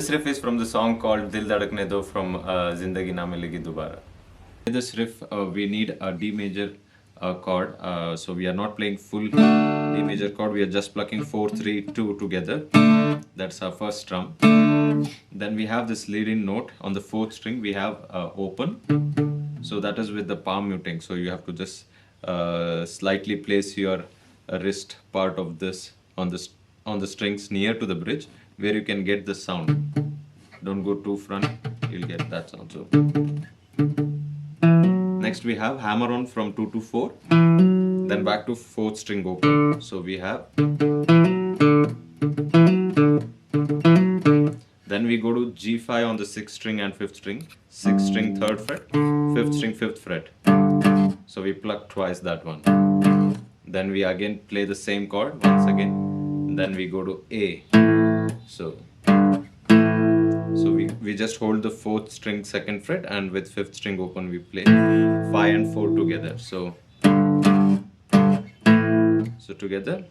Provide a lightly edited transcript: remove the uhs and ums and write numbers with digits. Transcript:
This riff is from the song called Dil Dhadakne from Zindagi Milegi, Dobara. This riff, we need a D major chord. So we are not playing full D major chord. We are just plucking 4, 3, 2 together. That's our first strum. Then we have this leading note on the 4th string. We have open. So that is with the palm muting. So you have to just slightly place your wrist part of this on the strings near to the bridge, where you can get the sound. Don't go too front, you'll get that sound. So next we have hammer on from 2 to 4, then back to 4th string open. So we have, then we go to G5 on the 6th string and 5th string, 6th string 3rd fret, 5th string 5th fret. So we pluck twice that one. Then we again play the same chord once again. Then we go to A. So we just hold the 4th string 2nd fret, and with 5th string open we play 5 and 4 together. So together.